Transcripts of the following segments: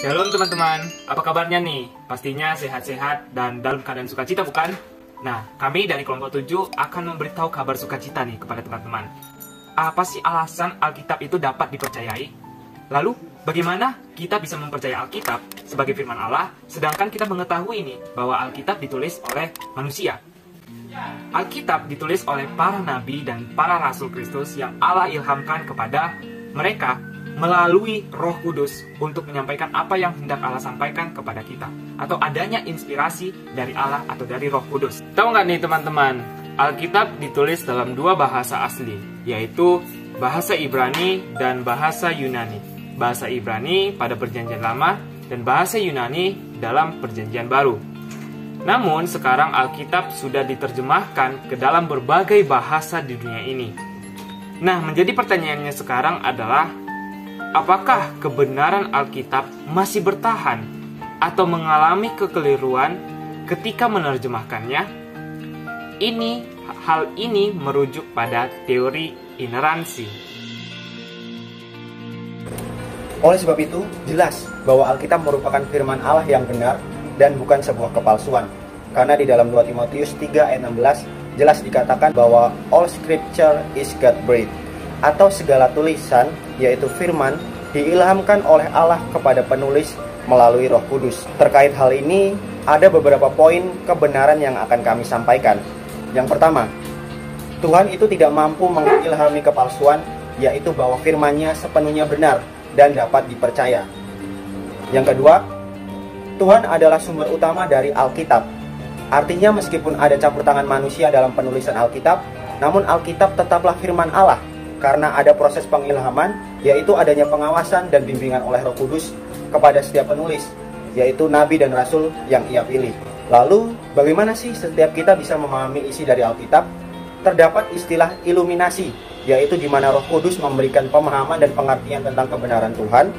Shalom teman-teman, apa kabarnya nih? Pastinya sehat-sehat dan dalam keadaan sukacita bukan? Nah, kami dari kelompok 7 akan memberitahu kabar sukacita nih kepada teman-teman. Apa sih alasan Alkitab itu dapat dipercayai? Lalu, bagaimana kita bisa mempercayai Alkitab sebagai firman Allah, sedangkan kita mengetahui nih bahwa Alkitab ditulis oleh manusia? Alkitab ditulis oleh para nabi dan para rasul Kristus yang Allah ilhamkan kepada mereka melalui Roh Kudus untuk menyampaikan apa yang hendak Allah sampaikan kepada kita, atau adanya inspirasi dari Allah atau dari Roh Kudus. Tahu nggak nih teman-teman, Alkitab ditulis dalam dua bahasa asli, yaitu bahasa Ibrani dan bahasa Yunani. Bahasa Ibrani pada Perjanjian Lama dan bahasa Yunani dalam Perjanjian Baru. Namun sekarang Alkitab sudah diterjemahkan ke dalam berbagai bahasa di dunia ini. Nah, menjadi pertanyaannya sekarang adalah, apakah kebenaran Alkitab masih bertahan atau mengalami kekeliruan ketika menerjemahkannya? Hal ini merujuk pada teori ineransi. Oleh sebab itu, jelas bahwa Alkitab merupakan firman Allah yang benar dan bukan sebuah kepalsuan. Karena di dalam 2 Timotius 3 ayat 16 jelas dikatakan bahwa all scripture is God-breathed, atau segala tulisan, yaitu firman, diilhamkan oleh Allah kepada penulis melalui Roh Kudus. Terkait hal ini, ada beberapa poin kebenaran yang akan kami sampaikan. Yang pertama, Tuhan itu tidak mampu mengilhami kepalsuan, yaitu bahwa firman-Nya sepenuhnya benar dan dapat dipercaya. Yang kedua, Tuhan adalah sumber utama dari Alkitab. Artinya meskipun ada campur tangan manusia dalam penulisan Alkitab, namun Alkitab tetaplah firman Allah, karena ada proses pengilhaman, yaitu adanya pengawasan dan bimbingan oleh Roh Kudus kepada setiap penulis, yaitu nabi dan rasul yang Ia pilih. Lalu, bagaimana sih setiap kita bisa memahami isi dari Alkitab? Terdapat istilah iluminasi, yaitu di mana Roh Kudus memberikan pemahaman dan pengertian tentang kebenaran Tuhan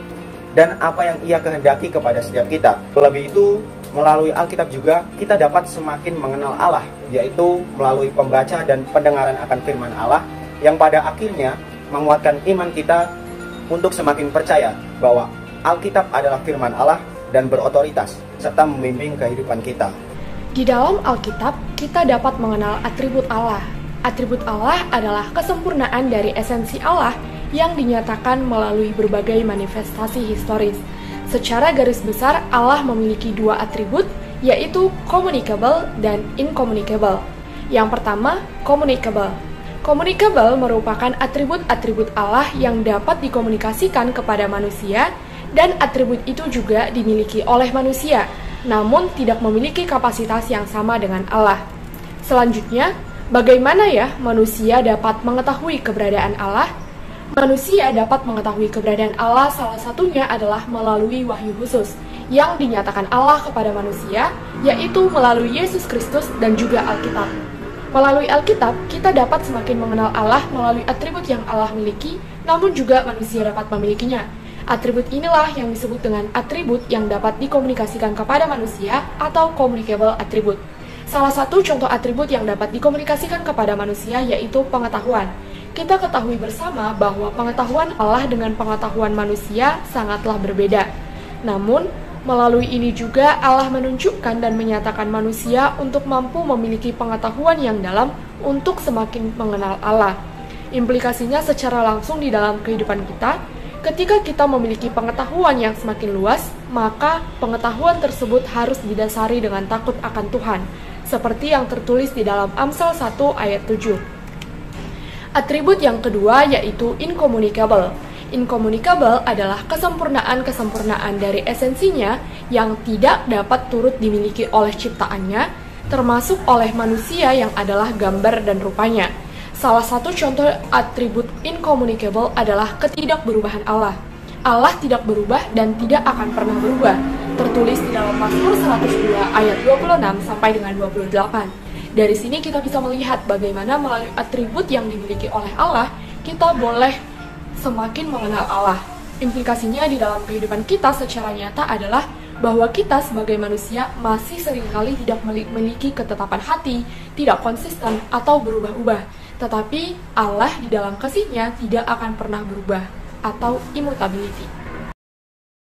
dan apa yang Ia kehendaki kepada setiap kita. Lebih itu, melalui Alkitab juga kita dapat semakin mengenal Allah, yaitu melalui pembaca dan pendengaran akan firman Allah, yang pada akhirnya menguatkan iman kita untuk semakin percaya bahwa Alkitab adalah firman Allah dan berotoritas, serta membimbing kehidupan kita. Di dalam Alkitab, kita dapat mengenal atribut Allah. Atribut Allah adalah kesempurnaan dari esensi Allah yang dinyatakan melalui berbagai manifestasi historis. Secara garis besar, Allah memiliki dua atribut, yaitu communicable dan incommunicable. Yang pertama, communicable. Communicable merupakan atribut-atribut Allah yang dapat dikomunikasikan kepada manusia, dan atribut itu juga dimiliki oleh manusia, namun tidak memiliki kapasitas yang sama dengan Allah. Selanjutnya, bagaimana ya manusia dapat mengetahui keberadaan Allah? Manusia dapat mengetahui keberadaan Allah salah satunya adalah melalui wahyu khusus yang dinyatakan Allah kepada manusia, yaitu melalui Yesus Kristus dan juga Alkitab. Melalui Alkitab, kita dapat semakin mengenal Allah melalui atribut yang Allah miliki, namun juga manusia dapat memilikinya. Atribut inilah yang disebut dengan atribut yang dapat dikomunikasikan kepada manusia atau communicable attribute. Salah satu contoh atribut yang dapat dikomunikasikan kepada manusia yaitu pengetahuan. Kita ketahui bersama bahwa pengetahuan Allah dengan pengetahuan manusia sangatlah berbeda. Namun, melalui ini juga Allah menunjukkan dan menyatakan manusia untuk mampu memiliki pengetahuan yang dalam untuk semakin mengenal Allah. Implikasinya secara langsung di dalam kehidupan kita, ketika kita memiliki pengetahuan yang semakin luas, maka pengetahuan tersebut harus didasari dengan takut akan Tuhan, seperti yang tertulis di dalam Amsal 1 ayat 7. Atribut yang kedua yaitu incommunicable. Incommunicable adalah kesempurnaan-kesempurnaan dari esensinya yang tidak dapat turut dimiliki oleh ciptaannya, termasuk oleh manusia yang adalah gambar dan rupanya. Salah satu contoh atribut incommunicable adalah ketidakberubahan Allah. Allah tidak berubah dan tidak akan pernah berubah, tertulis di dalam Mazmur 102 ayat 26 sampai dengan 28. Dari sini kita bisa melihat bagaimana melalui atribut yang dimiliki oleh Allah, kita boleh semakin mengenal Allah. Implikasinya di dalam kehidupan kita secara nyata adalah bahwa kita sebagai manusia masih seringkali tidak memiliki ketetapan hati, tidak konsisten atau berubah-ubah. Tetapi Allah di dalam kasih-Nya tidak akan pernah berubah atau immutability.